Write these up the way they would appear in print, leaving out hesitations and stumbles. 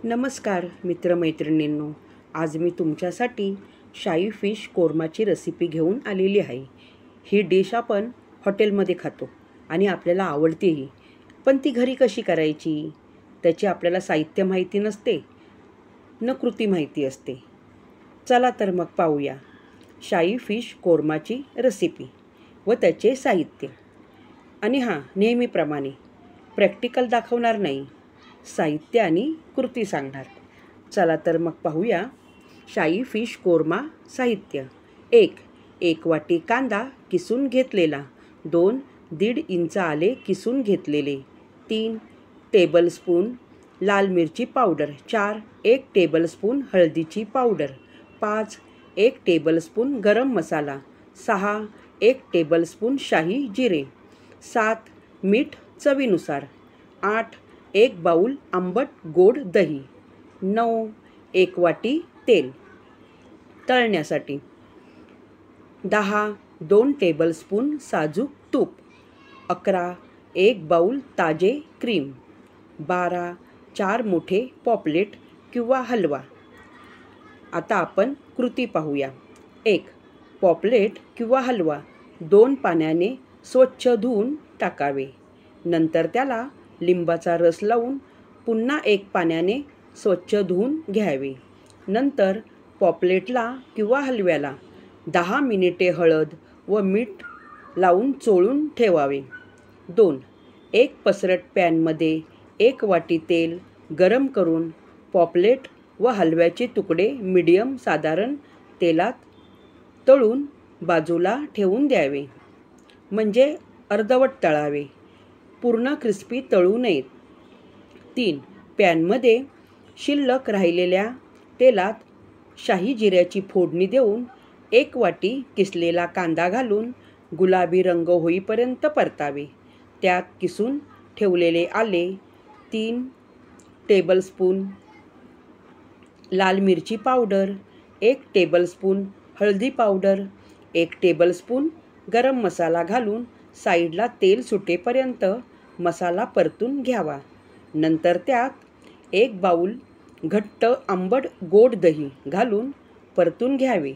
नमस्कार मित्रमैत्रिणींनो, आज मी तुमच्यासाठी शाही फिश कोर्माची रेसिपी घेऊन आलेली आहे। ही डिश आपण हॉटेलमध्ये खातो आणि आपल्याला आवडतेही, पण ती घरी कशी करायची त्याची आपल्याला साहित्य माहिती नसते, न कृती माहिती असते। चला तर मग पाहूया शाही फिश कोर्माची रेसिपी व त्याचे साहित्य। आणि हां, नेहमीप्रमाणे प्रॅक्टिकल दाखवणार नाही, साहित्य आणि कृती सांगणार। चला तर मग पाहूया शाही फिश कोर्मा साहित्य। 1 वाटी कांदा किसून घेतलेला, 2 1.5 इंच आले किसून घेतलेले, 3 टेबलस्पून लाल मिरची पावडर, 4 1 टेबलस्पून हळदीची पावडर, 5 1 टेबलस्पून गरम मसाला, 6 1 टेबलस्पून शाही जिरे, 7 मीठ चवीनुसार, 8 1 बाउल आंबट गोड दही, 9 1 वाटी तेल तळण्यासाठी, 10 2 टेबलस्पून साजूक तूप, 11 1 बाउल ताजे क्रीम, 12 4 मोठे पॉपलेट किंवा हलवा। आता आपण कृती पाहूया। 1 पॉपलेट किंवा हलवा 2 पाण्याने स्वच्छ धुवून टाकावे, नंतर त्याला लिंबाचा रस लावून पुन्हा 1 पाण्याने स्वच्छ धुवून घ्यावे। नंतर पॉपलेटला किंवा हलव्याला 10 मिनिटे हळद व मीठ लावून चोळून ठेवावे। 2 एक पसरट पॅनमध्ये 1 वाटी तेल गरम करून पॉपलेट व हलव्याचे तुकडे मीडियम साधारण तेलात तळून बाजूला ठेवून द्यावे, म्हणजे अर्धवट तळावे, पूर्ण क्रिस्पी तळू नयेत। 3 पॅनमध्ये शिल्लक राहिलेल्या तेलात शाही जिऱ्याची फोडणी देऊन 1 वाटी किसलेला कांदा घालून गुलाबी रंग होईपर्यंत परतावे। त्यात किसून ठेवलेले आले, 3 टेबलस्पून लाल मिरची पावडर, 1 टेबलस्पून हळदी पावडर, 1 टेबलस्पून गरम मसाला घालून साईडला तेल सुटेपर्यंत मसाला परतून घ्यावा। नंतर त्यात 1 बाउल घट्ट आंबट गोड दही घालून परतून घ्यावे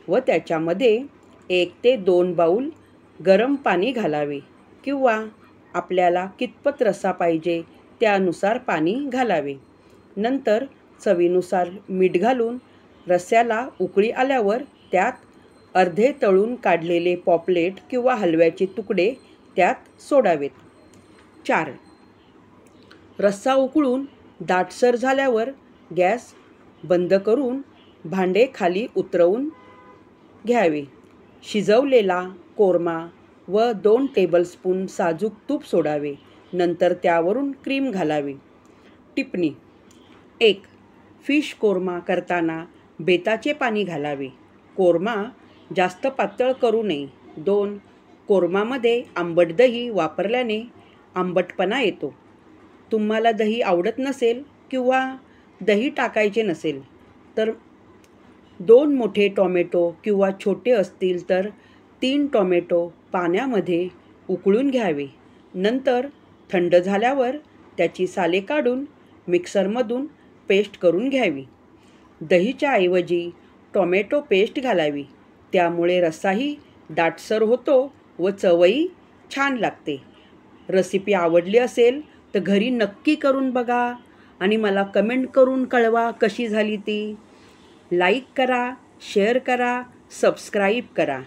व त्याच्यामध्ये 1 ते 2 बाउल गरम पाणी घालावे किंवा आपल्याला कितपत रस्सा पाहिजे त्यानुसार पाणी घालावे। नंतर चवीनुसार मीठ घालून रस्स्याला उकळी आल्यावर त्यात अर्धे तळून काढलेले पॉपलेट किंवा हलव्याचे तुकडे त्यात सोडावेत। 4 रस्सा उकळून दाटसर झाल्यावर गॅस बंद करून भांडे खाली उतरवून घ्यावे। शिजवलेला कोर्मा व 2 टेबलस्पून साजूक तूप सोडावे, नंतर त्यावरून क्रीम घालावी। टिप्पणी: 1 फिश कोर्मा करताना बेताचे पाणी घालावे, कोर्मा जास्त पातळ करू नये। 2 कोर्मामध्ये आंबट दही वापरल्याने आंबटपणा येतो। तुम्हाला दही आवडत नसेल किंवा दही टाकायचे नसेल तर 2 मोठे टोमॅटो किंवा छोटे असतील तर 3 टोमॅटो पाण्यामध्ये उकळून घ्यावे, नंतर थंड झाल्यावर त्याची साले काढून मिक्सरमधून पेस्ट करून घ्यावी। दहीच्या ऐवजी टोमॅटो पेस्ट घालावी, त्यामुळे रस्साही दाटसर होतो व चवही छान लागते। रेसिपी आवडली असेल तर घरी नक्की करून बघा आणि मला कमेंट करून कळवा कशी झाली ती। लाईक करा, शेअर करा, सबस्क्राईब करा।